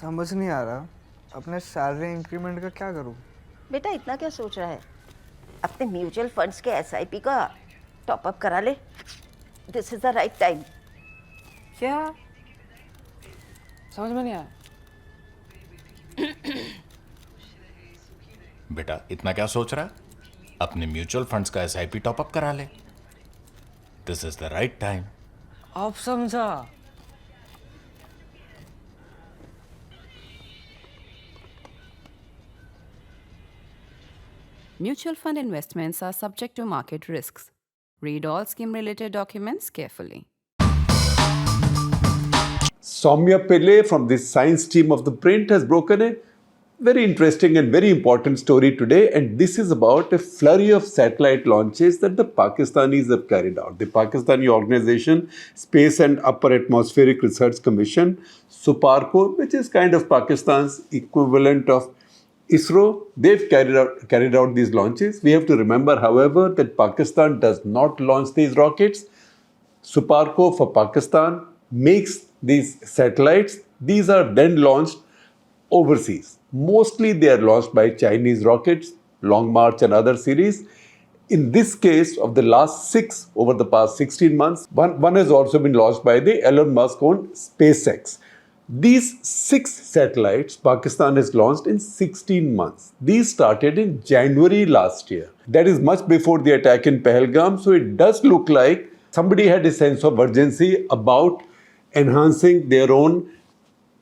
समझ नहीं आ रहा अपने सैलरी इंक्रीमेंट का क्या करूं। बेटा इतना क्या सोच रहा है? अपने म्यूचुअल फंड्स के एसआईपी का टॉप अप करा ले। This is the right time. क्या? समझ में नहीं आया। बेटा इतना क्या सोच रहा है? अपने म्यूचुअल फंड्स का एसआईपी टॉपअप करा ले। This is the right time. अब समझा। Mutual fund investments are subject to market risks. Read all scheme-related documents carefully. Soumya Pillai from the science team of ThePrint has broken a very interesting and very important story today, and this is about a flurry of satellite launches that the Pakistanis have carried out. The Pakistani organization, Space and Upper Atmospheric Research Commission, SUPARCO, which is kind of Pakistan's equivalent of ISRO, they've carried out these launches. We have to remember, however, that Pakistan does not launch these rockets. SUPARCO for Pakistan makes these satellites. These are then launched overseas. Mostly they are launched by Chinese rockets, Long March and other series. In this case, of the last 6, over the past 16 months, one has also been launched by the Elon Musk-owned SpaceX. These 6 satellites Pakistan has launched in 16 months. These started in January last year. That is much before the attack in Pahalgam. So it does look like somebody had a sense of urgency about enhancing their own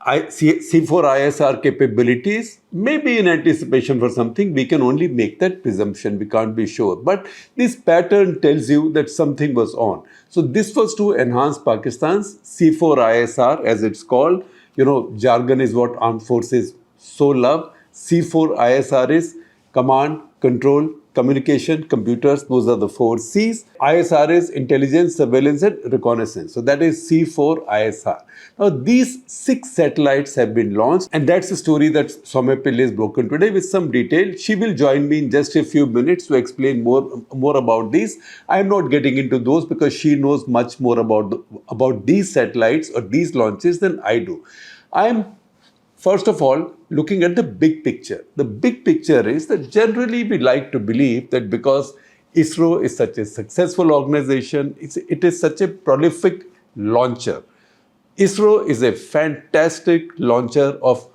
C4ISR capabilities, maybe in anticipation for something. We can only make that presumption. We can't be sure. But this pattern tells you that something was on. So this was to enhance Pakistan's C4ISR, as it's called. You know, jargon is what armed forces so love. C4ISR is command, control, communication, computers. Those are the 4 C's. ISR is intelligence, surveillance, and reconnaissance. So that is C4ISR. Now these 6 satellites have been launched, and that's the story that Soumya Pillai has broken today with some detail. She will join me in just a few minutes to explain more about these. I am not getting into those because she knows much more about these satellites or these launches than I do. I am first of all looking at the big picture. The big picture is that generally we like to believe that because ISRO is such a successful organization, it is such a prolific launcher. ISRO is a fantastic launcher of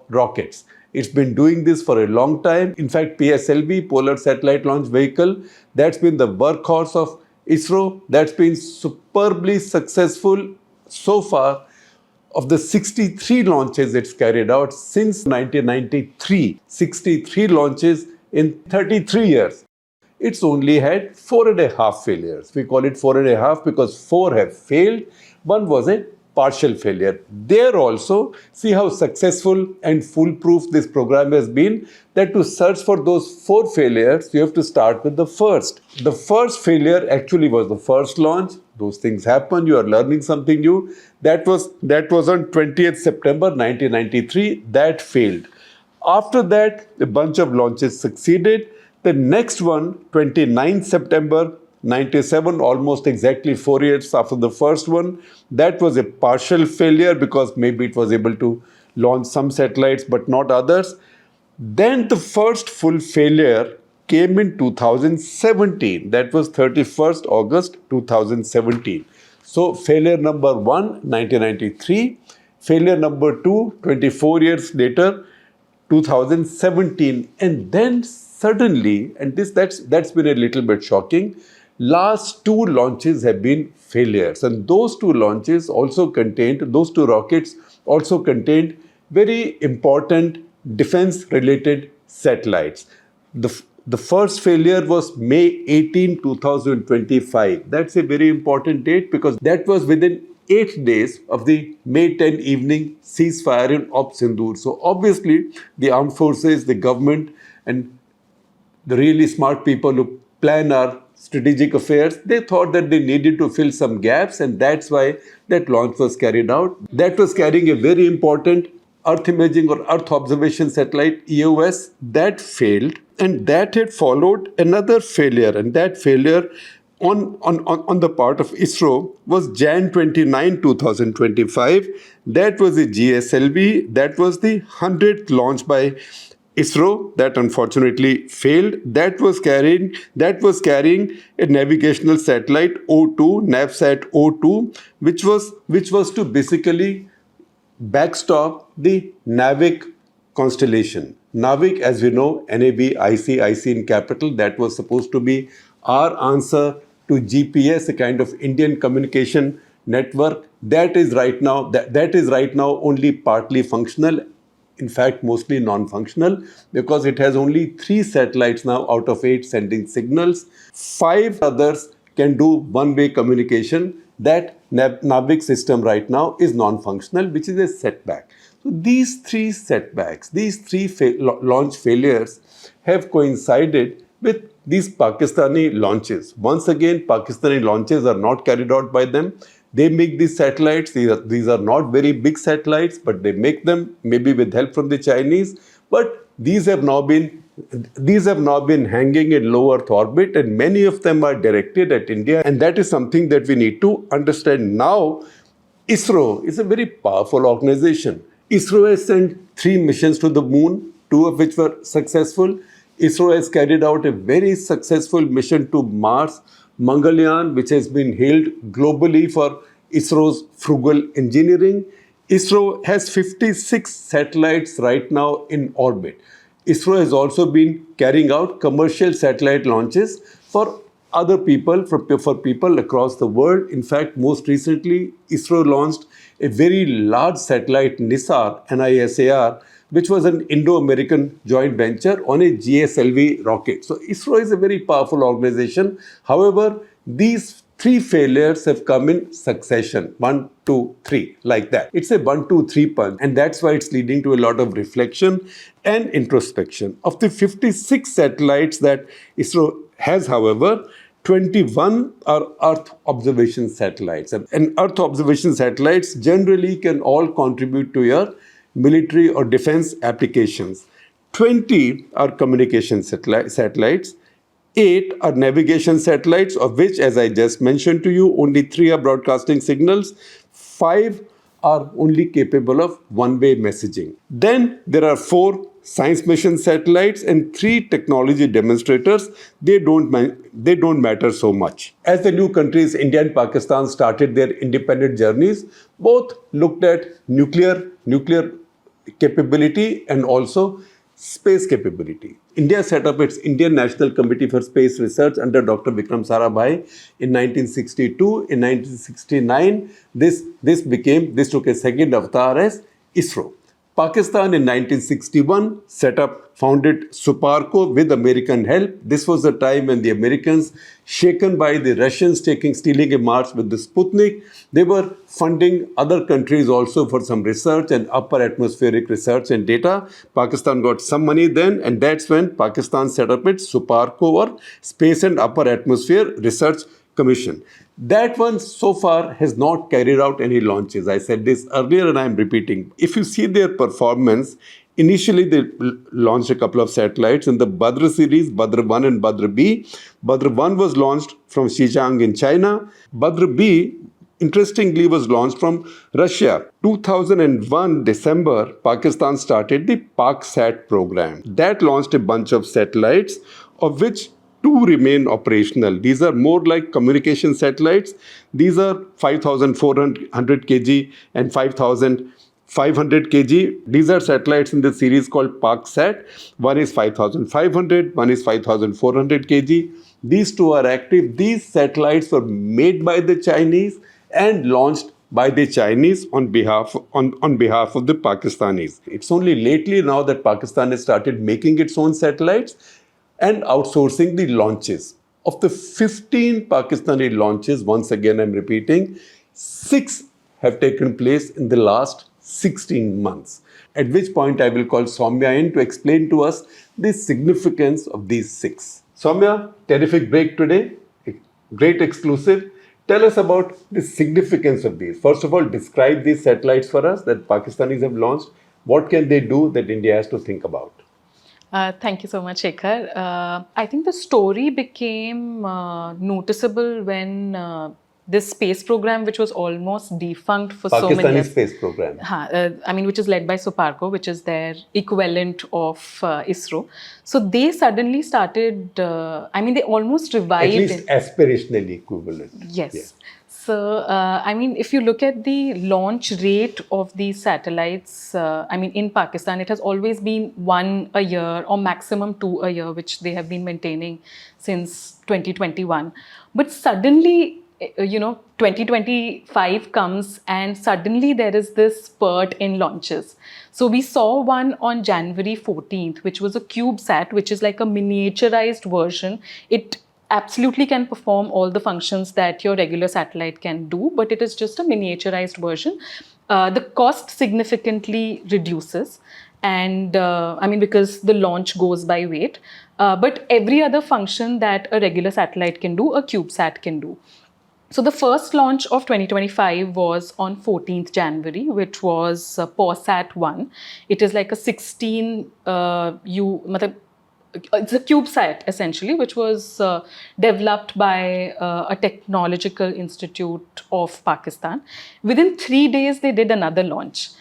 rockets. It's been doing this for a long time. In fact, PSLV, Polar Satellite Launch Vehicle, that's been the workhorse of ISRO. That's been superbly successful so far. Of the 63 launches it's carried out since 1993, 63 launches in 33 years. It's only had 4.5 failures. We call it 4.5 because 4 have failed. One was a partial failure. There also, see how successful and foolproof this program has been, that to search for those 4 failures, you have to start with the first. The first failure actually was the first launch. Those things happen. You are learning something new. That was on 20th September 1993. That failed. After that, a bunch of launches succeeded. The next one, 29th September 97, almost exactly 4 years after the first one, that was a partial failure because maybe it was able to launch some satellites but not others. Then the first full failure came in 2017. That was 31st August 2017. So failure number 1, 1993. Failure number 2, 24 years later, 2017. And then suddenly, and that's been a little bit shocking, last 2 launches have been failures. And those 2 launches also contained, those 2 rockets also contained very important defense-related satellites. The first failure was May 18, 2025. That's a very important date because that was within 8 days of the May 10 evening ceasefire in Op Sindoor. So obviously the armed forces, the government, and the really smart people who plan our strategic affairs, they thought that they needed to fill some gaps, and that's why that launch was carried out. That was carrying a very important Earth imaging or Earth observation satellite, EOS. That failed, and that had followed another failure, and that failure on the part of ISRO was Jan 29, 2025. That was the GSLV. That was the 100th launch by ISRO that unfortunately failed. That was carrying a navigational satellite O2, NavSat O2, which was to basically backstop the NAVIC constellation. NAVIC, as we know, NAVIC in capital, that was supposed to be our answer to GPS, a kind of Indian communication network. That is right now only partly functional. In fact, mostly non-functional, because it has only 3 satellites now out of 8 sending signals. 5 others can do one-way communication. That NAVIC system right now is non-functional, which is a setback. So these 3 setbacks, these 3 launch failures have coincided with these Pakistani launches. Once again, Pakistani launches are not carried out by them. They make these satellites. These are not very big satellites, but they make them maybe with help from the Chinese. But these have now been hanging in low Earth orbit, and many of them are directed at India. And that is something that we need to understand now. ISRO is a very powerful organization. ISRO has sent 3 missions to the moon, 2 of which were successful. ISRO has carried out a very successful mission to Mars, Mangalyaan, which has been hailed globally for ISRO's frugal engineering. ISRO has 56 satellites right now in orbit. ISRO has also been carrying out commercial satellite launches for other people, for people across the world. In fact, most recently, ISRO launched a very large satellite, NISAR, which was an Indo-American joint venture on a GSLV rocket. So ISRO is a very powerful organization. However, these 3 failures have come in succession, 1, 2, 3, like that. It's a 1, 2, 3 punch, and that's why it's leading to a lot of reflection and introspection. Of the 56 satellites that ISRO has, however, 21 are Earth observation satellites. And Earth observation satellites generally can all contribute to your military or defense applications. 20 are communication satellites. 8 are navigation satellites, of which, as I just mentioned to you, only 3 are broadcasting signals. 5 are only capable of one-way messaging. Then there are 4 science mission satellites and 3 technology demonstrators. They don't matter so much. As the new countries, India and Pakistan, started their independent journeys, both looked at nuclear capability and also space capability. India set up its Indian National Committee for Space Research under Dr. Vikram Sarabhai in 1962. In 1969, this took a second avatar as ISRO. Pakistan in 1961 founded Suparco with American help. This was the time when the Americans, shaken by the Russians stealing a march with the Sputnik, they were funding other countries also for some research and upper atmospheric research and data. Pakistan got some money then, and that's when Pakistan set up its Suparco, or Space and Upper Atmosphere Research Commission. That one so far has not carried out any launches. I said this earlier and I am repeating. If you see their performance, initially they launched a couple of satellites in the Badr series, Badr 1 and Badr B. Badr 1 was launched from Xizang in China. Badr B, interestingly, was launched from Russia. 2001 December, Pakistan started the PakSat program. That launched a bunch of satellites, of which 2 remain operational. These are more like communication satellites. These are 5,400 kg and 5,500 kg. These are satellites in the series called PakSat. One is 5,500, one is 5,400 kg. These 2 are active. These satellites were made by the Chinese and launched by the Chinese on behalf of the Pakistanis. It's only lately now that Pakistan has started making its own satellites and outsourcing the launches. Of the 15 Pakistani launches, once again I'm repeating, 6 have taken place in the last 16 months. At which point I will call Soumya in to explain to us the significance of these 6. Soumya, terrific break today, great exclusive. Tell us about the significance of these. First of all, describe these satellites for us that Pakistanis have launched. What can they do that India has to think about? Thank you so much, Shekhar. I think the story became noticeable when this space program, which was almost defunct for so many Pakistani years. space program. I mean, which is led by Suparco, which is their equivalent of ISRO. So they suddenly started, I mean, they almost revived At least it. aspirationally equivalent. Yes. Yeah. So, I mean, if you look at the launch rate of these satellites, I mean, in Pakistan, it has always been one a year or maximum two a year, which they have been maintaining since 2021. But suddenly, 2025 comes and suddenly there is this spurt in launches. So we saw one on January 14th, which was a CubeSat, which is like a miniaturized version. It absolutely can perform all the functions that your regular satellite can do, but it is just a miniaturized version. The cost significantly reduces, and I mean, because the launch goes by weight, but every other function that a regular satellite can do, a CubeSat can do. So the first launch of 2025 was on 14th January, which was POSAT 1. It is like a 16 it's a CubeSat essentially, which was developed by a technological institute of Pakistan. Within 3 days, they did another launch.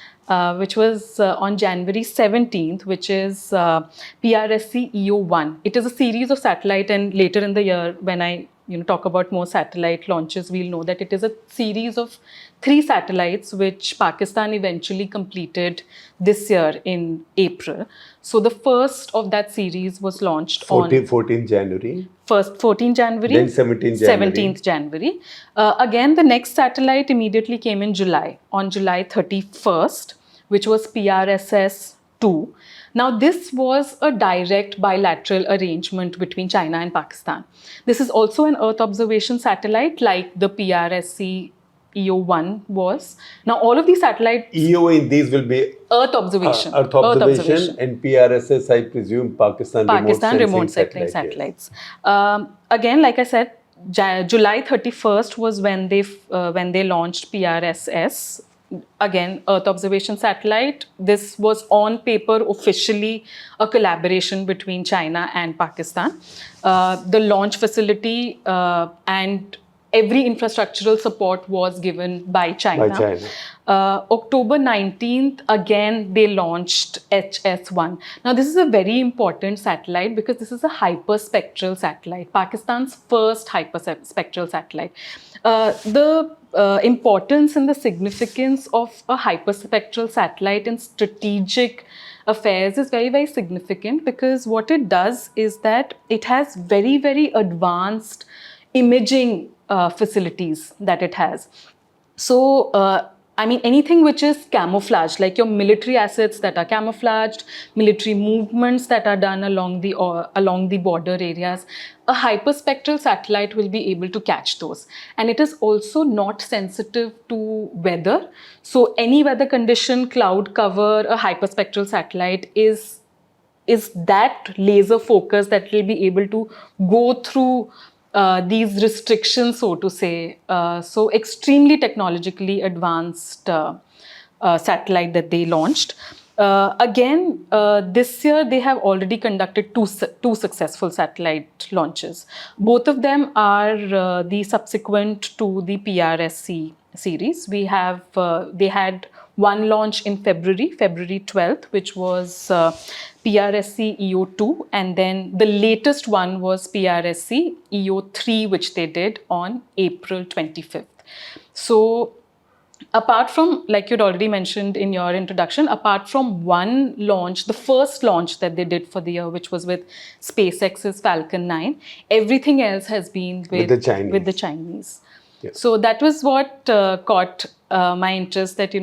Which was on January 17th, which is PRSC EO1. It is a series of satellite, and later in the year, when I talk about more satellite launches, we'll know that it is a series of 3 satellites which Pakistan eventually completed this year in April. So the first of that series was launched 14 January. First 14 January, Then 17 January. 17th January. Again, the next satellite immediately came in July, on July 31st, which was PRSS 2. Now, this was a direct bilateral arrangement between China and Pakistan. This is also an Earth observation satellite like the PRSC EO1 was. Now, all of these satellites... EO in these will be Earth observation. Earth observation, and PRSS, I presume, Pakistan remote sensing satellites. Again, like I said, July 31st was when they launched PRSS. Again, Earth observation satellite. This was on paper officially a collaboration between China and Pakistan. The launch facility and every infrastructural support was given by China. October 19th, again, they launched HS-1. Now, this is a very important satellite because this is a hyperspectral satellite, Pakistan's first hyperspectral satellite. The importance and the significance of a hyperspectral satellite in strategic affairs is very, very significant, because what it does is that it has very, very advanced imaging facilities that it has. So, I mean, anything which is camouflaged, like your military assets that are camouflaged, military movements that are done along the border areas, a hyperspectral satellite will be able to catch those. And it is also not sensitive to weather. So, any weather condition, cloud cover, a hyperspectral satellite is that laser focus that will be able to go through these restrictions, so to say. So extremely technologically advanced satellite that they launched. Again, this year they have already conducted two successful satellite launches. Both of them are the subsequent to the PRSC series. They had one launch in February 12th, which was PRSC EO2, and then the latest one was PRSC EO3, which they did on April 25th. So, apart from, like you'd already mentioned in your introduction, apart from one launch, the first launch that they did for the year, which was with SpaceX's Falcon 9, everything else has been with the Chinese. Yeah. So that was what caught my interest, that,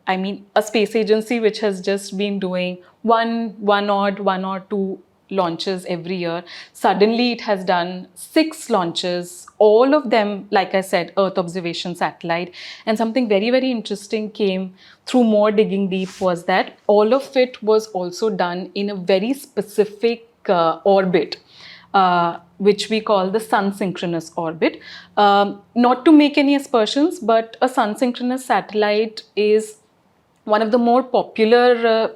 I mean, a space agency which has just been doing one or two launches every year, suddenly it has done 6 launches, all of them, like I said, Earth observation satellite. And something very, very interesting came through more digging deep, was that all of it was also done in a very specific orbit, which we call the sun-synchronous orbit. Not to make any aspersions, but a sun-synchronous satellite is one of the more popular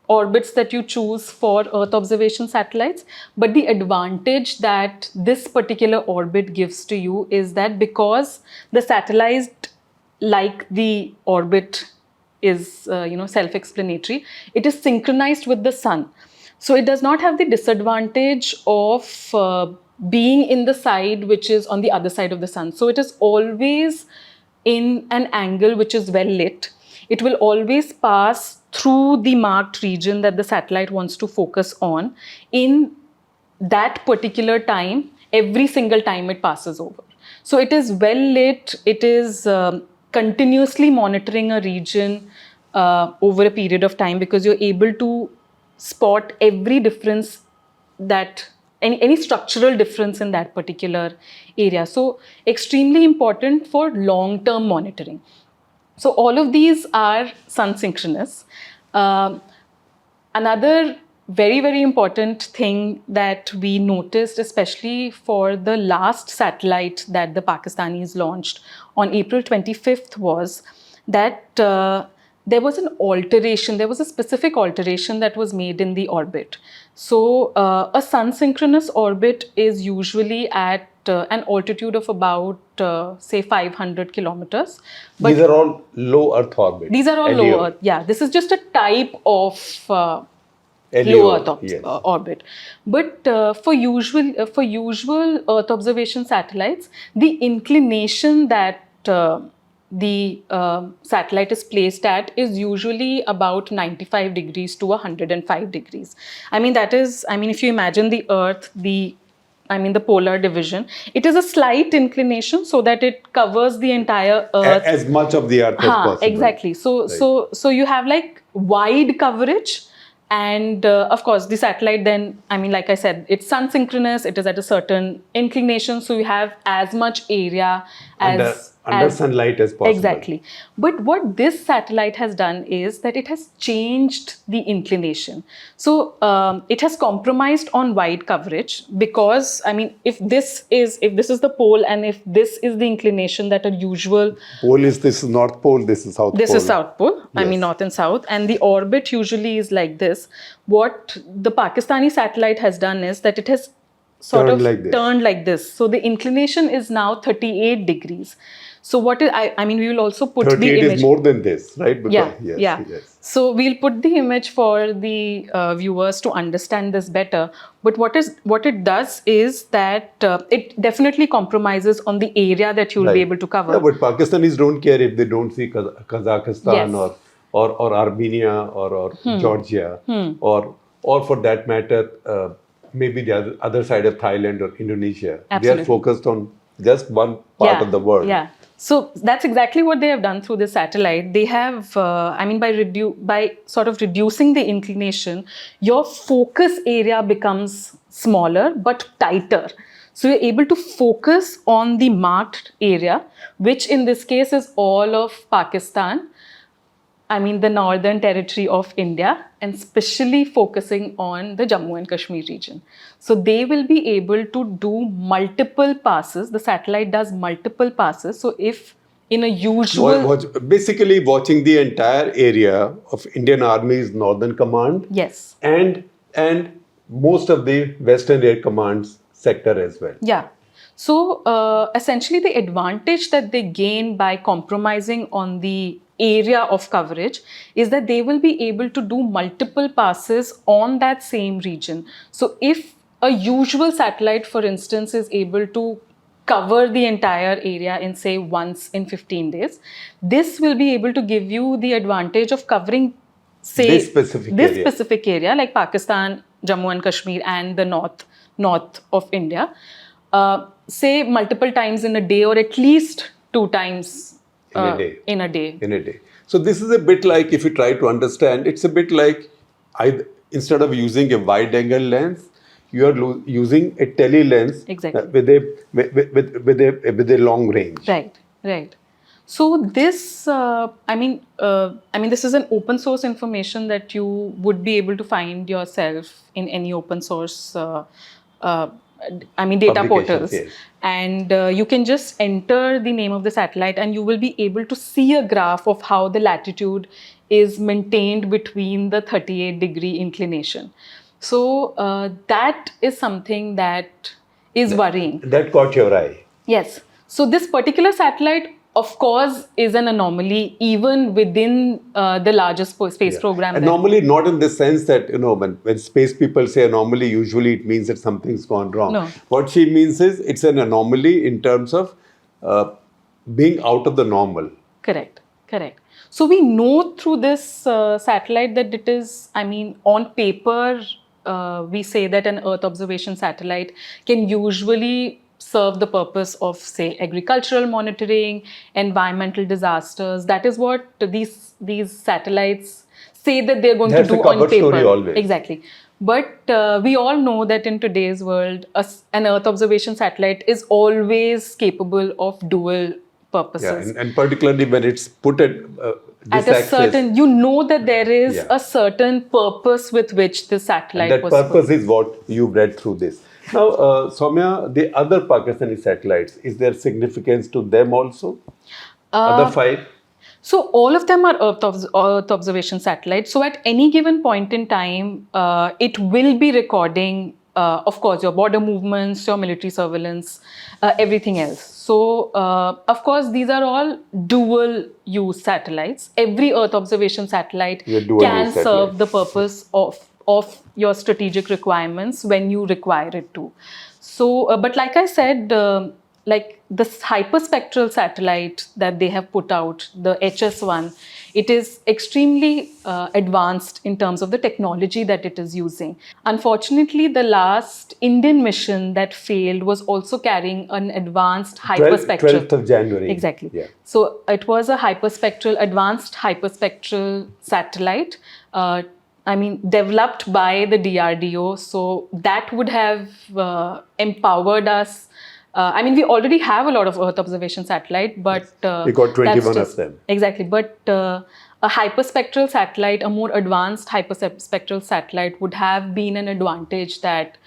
orbits that you choose for Earth observation satellites. But the advantage that this particular orbit gives to you is that because the satellite, like the orbit, is self-explanatory, it is synchronized with the sun. So it does not have the disadvantage of being in the side which is on the other side of the sun. So it is always in an angle which is well lit. It will always pass through the marked region that the satellite wants to focus on in that particular time, every single time it passes over. So it is well lit, it is continuously monitoring a region over a period of time, because you're able to spot every difference, that any structural difference in that particular area. So extremely important for long-term monitoring. So all of these are sun synchronous. Another very, very important thing that we noticed, especially for the last satellite that the Pakistanis launched on April 25th, was that there was an alteration, there was a specific alteration that was made in the orbit. So a sun synchronous orbit is usually at an altitude of about, say, 500 kilometers. But these are all low Earth orbit. these are all LEO. low Earth. Yeah, this is just a type of LEO, low Earth yes. orbit. But for usual Earth observation satellites, the inclination that the satellite is placed at is usually about 95 degrees to 105 degrees. If you imagine the Earth, the polar division, it is a slight inclination so that it covers the entire Earth. As much of the Earth as possible. Exactly. So you have like wide coverage. And of course, the satellite then, like I said, it's sun synchronous, it is at a certain inclination, so you have as much area under sunlight as possible. Exactly. But what this satellite has done is that it has changed the inclination. So it has compromised on wide coverage, because if this is the pole, and if this is the inclination that a usual pole is, this is North Pole, this is South Pole. This is South Pole, Yes. North and South, and the orbit usually is like this. What the Pakistani satellite has done is that it has Turned like this. turned like this. So the inclination is now 38 degrees. So what is, we will also put the 38 image. is more than this, right? Because, Yes. So we'll put the image for the viewers to understand this better. But what it does is that it definitely compromises on the area that you'll be able to cover. Yeah, but Pakistanis don't care if they don't see Kazakhstan Yes. or Armenia or Georgia or for that matter maybe the other side of Thailand or Indonesia. Absolutely. They are focused on just one part of the world. Yeah. So that's exactly what they have done through this satellite. They have, by sort of reducing the inclination, your focus area becomes smaller but tighter. So you're able to focus on the marked area, which in this case is all of Pakistan, the northern territory of India, and especially focusing on the Jammu and Kashmir region. So they will be able to do multiple passes. The satellite does multiple passes. So if in a usual... Basically watching the entire area of Indian Army's Northern Command. Yes. And most of the Western Air Command's sector as well. Yeah. So essentially the advantage that they gain by compromising on the area of coverage is that they will be able to do multiple passes on that same region. So if a usual satellite, for instance, is able to cover the entire area in, say, once in 15 days, this will be able to give you the advantage of covering, say, this specific area, like Pakistan, Jammu and Kashmir, and the north of India, say multiple times in a day, or at least 2 times in a day. So this is a bit like, if you try to understand, it's a bit like instead of using a wide angle lens, you are using a tele lens. Exactly. with a long range. Right. So this, this is an open source information that you would be able to find yourself in any open source data portals. Yes. And you can just enter the name of the satellite and you will be able to see a graph of how the latitude is maintained between the 38-degree inclination. So that is something that is worrying. That caught your eye. Yes. So this particular satellite, of course, is an anomaly even within the largest space program. Anomaly, not in the sense that, when space people say anomaly, usually it means that something's gone wrong. No. What she means is it's an anomaly in terms of being out of the normal. Correct. So we know through this satellite that it is, on paper, we say that an Earth observation satellite can usually serve the purpose of, say, agricultural monitoring, environmental disasters. That is what these satellites say that they're going to do on paper. Story always. Exactly. But we all know that in today's world, an Earth observation satellite is always capable of dual purposes. And particularly when it's put at this a axis, certain, that there is a certain purpose with which the satellite and that was purpose is what you've read through this. Now, Soumya, the other Pakistani satellites, is there significance to them also? Other 5? So all of them are Earth observation satellites. So at any given point in time, it will be recording, of course, your border movements, your military surveillance, everything else. So, of course, these are all dual-use satellites. Every Earth observation satellite can serve the purpose of your strategic requirements when you require it to. So, but like I said, like this hyperspectral satellite that they have put out, the HS1, it is extremely advanced in terms of the technology that it is using. Unfortunately, the last Indian mission that failed was also carrying an advanced hyperspectral. 12th of January. Exactly. Yeah. So it was a advanced hyperspectral satellite. Developed by the DRDO. So that would have empowered us. We already have a lot of Earth observation satellite, but we got 21 of them. Exactly, but a hyperspectral satellite, a more advanced hyperspectral satellite, would have been an advantage that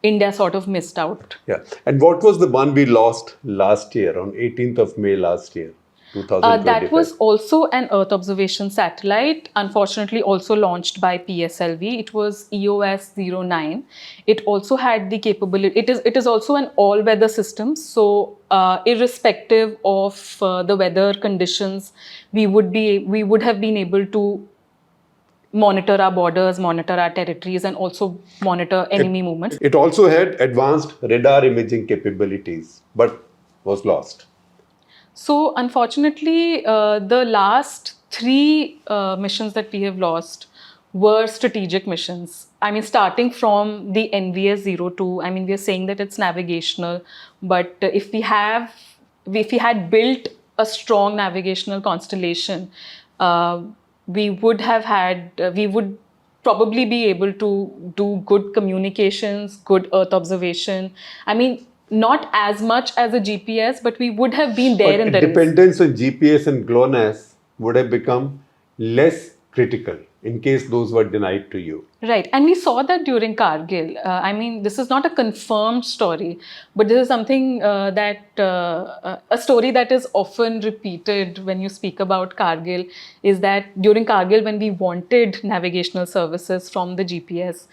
India sort of missed out. Yeah, and what was the one we lost last year on 18th of May last year? 2025. That was also an Earth observation satellite, unfortunately also launched by PSLV. It was EOS-09. It also had the capability, it is also an all-weather system. So irrespective of the weather conditions, we would have been able to monitor our borders, monitor our territories, and also monitor enemy movements. It also had advanced radar imaging capabilities, but was lost. So unfortunately, the last 3 missions that we have lost were strategic missions. Starting from the NVS-02, we are saying that it's navigational, but if we had built a strong navigational constellation, we would probably be able to do good communications, good Earth observation. Not as much as a GPS, but we would have been there in the race. Dependence on GPS and GLONASS would have become less critical in case those were denied to you. Right, and we saw that during Kargil. This is not a confirmed story, but this is something a story that is often repeated when you speak about Kargil, is that during Kargil, when we wanted navigational services from the GPS,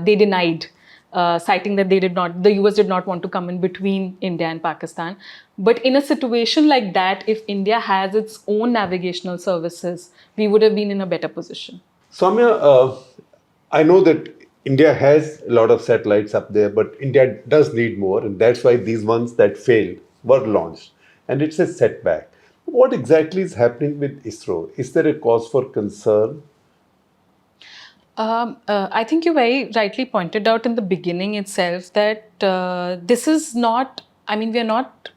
they denied. Citing that the US did not want to come in between India and Pakistan. But in a situation like that, if India has its own navigational services, we would have been in a better position. Soumya, I know that India has a lot of satellites up there, but India does need more, and that's why these ones that failed were launched. And it's a setback. What exactly is happening with ISRO? Is there a cause for concern? I think you very rightly pointed out in the beginning itself that this is not, we are not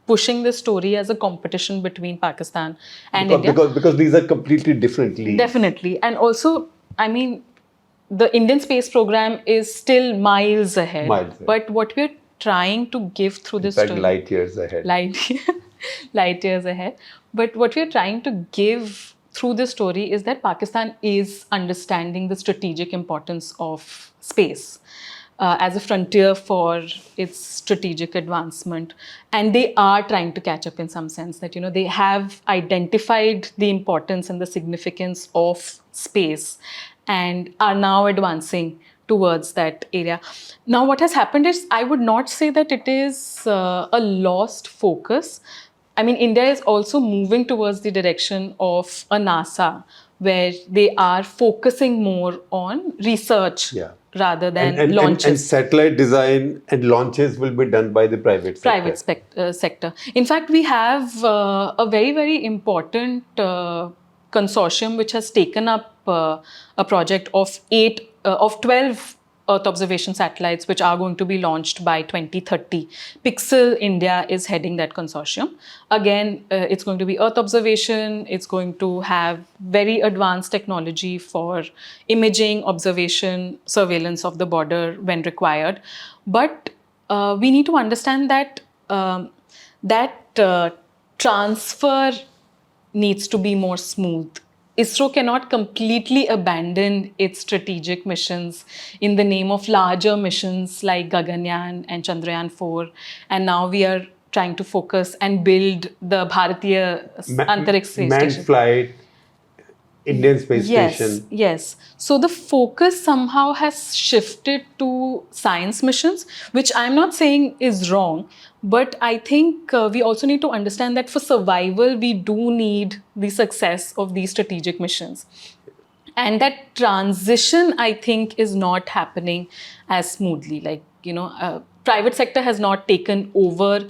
pushing this story as a competition between Pakistan and India. Because these are completely different leagues. Definitely. And also, the Indian space program is still miles ahead. But what we're trying to give through this story... light years ahead. Light years ahead. But what we're trying to give through this story is that Pakistan is understanding the strategic importance of space. as a frontier for its strategic advancement. And they are trying to catch up in some sense that, they have identified the importance and the significance of space and are now advancing towards that area. Now, what has happened is, I would not say that it is a lost focus. I mean, India is also moving towards the direction of a NASA, where they are focusing more on research Yeah. rather than And launches. satellite design and launches will be done by the private sector. Sector. In fact, we have a very, very important consortium which has taken up a project of 12 Earth observation satellites, which are going to be launched by 2030. Pixel India is heading that consortium. Again, it's going to be Earth observation. It's going to have very advanced technology for imaging, observation, surveillance of the border when required. But we need to understand that transfer needs to be more smooth. ISRO cannot completely abandon its strategic missions in the name of larger missions like Gaganyaan and Chandrayaan 4. And now we are trying to focus and build the Bharatiya Antariksh Space Manned Station. flight, Indian Space Station. Yes. So the focus somehow has shifted to science missions, which I'm not saying is wrong, but I think we also need to understand that for survival, we do need the success of these strategic missions. And that transition, I think, is not happening as smoothly. Like, private sector has not taken over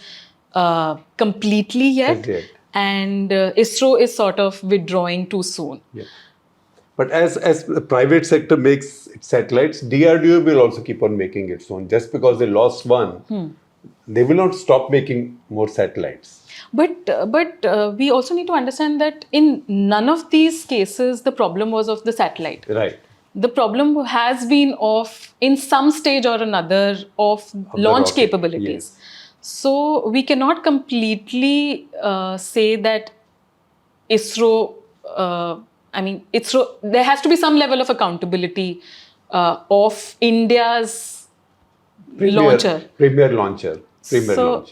completely yet. And ISRO is sort of withdrawing too soon. Yeah. But as the private sector makes its satellites, DRDO will also keep on making its own. Just because they lost one, they will not stop making more satellites. But we also need to understand that in none of these cases, the problem was of the satellite. Right. The problem has been of, in some stage or another, of launch capabilities. Yes. So we cannot completely say that ISRO, ISRO, there has to be some level of accountability of India's launcher. Premier launcher. So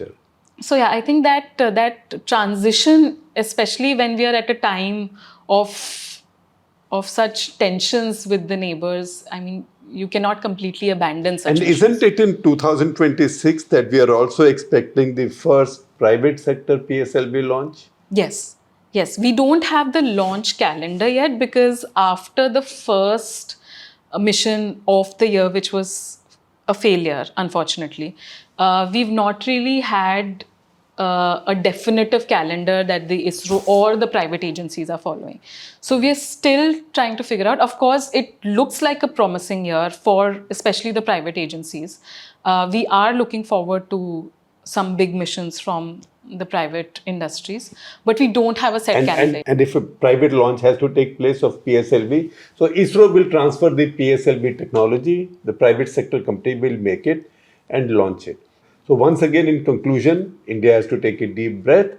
yeah, I think that that transition, especially when we are at a time of such tensions with the neighbors, I mean, you cannot completely abandon such And missions. isn't it in 2026 that we are also expecting the first private sector PSLV launch? Yes. We don't have the launch calendar yet, because after the first mission of the year, which was a failure, unfortunately, we've not really had a definitive calendar that the ISRO or the private agencies are following. So we are still trying to figure out. Of course, it looks like a promising year for especially the private agencies. We are looking forward to some big missions from the private industries, but we don't have a set calendar. And if a private launch has to take place of PSLV, so ISRO will transfer the PSLV technology, the private sector company will make it and launch it. So once again, in conclusion, India has to take a deep breath.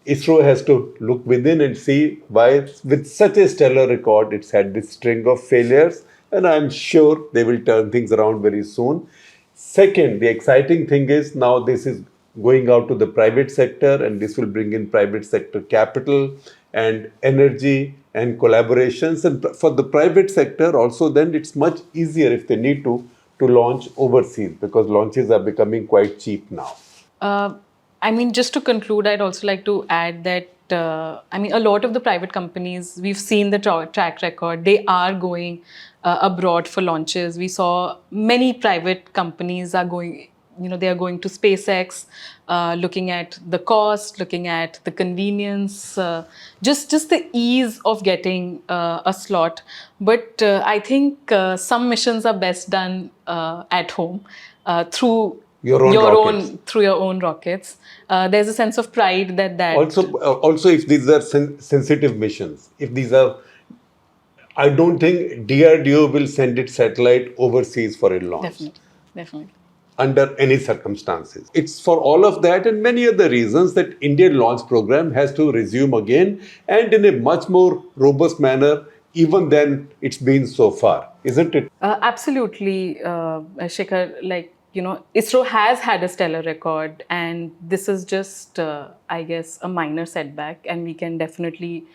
ISRO has to look within and see why, with such a stellar record, it's had this string of failures, and I'm sure they will turn things around very soon. Second, the exciting thing is now this is going out to the private sector, and this will bring in private sector capital and energy and collaborations. And for the private sector also, then it's much easier if they need to launch overseas, because launches are becoming quite cheap now. I mean, just to conclude, I'd also like to add that, a lot of the private companies, we've seen the track record, they are going abroad for launches. We saw many private companies are going, they are going to SpaceX, looking at the cost, looking at the convenience, just the ease of getting a slot. But I think some missions are best done at home through your own rockets. There's a sense of pride that also if these are sensitive missions, if these are, I don't think DRDO will send its satellite overseas for a launch. Definitely. Under any circumstances. It's for all of that and many other reasons that Indian launch program has to resume again, and in a much more robust manner, even then it's been so far, isn't it? Absolutely, Shekhar. Like, ISRO has had a stellar record, and this is just, I guess, a minor setback, and we can definitely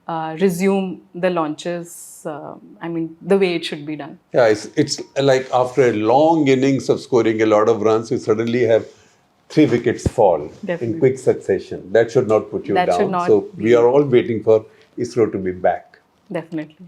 resume the launches. The way it should be done. Yeah, it's like after a long innings of scoring a lot of runs, you suddenly have 3 wickets fall in Definitely. quick succession. That should not put you That should down. not So we be- are all waiting for ISRO to be back. Definitely.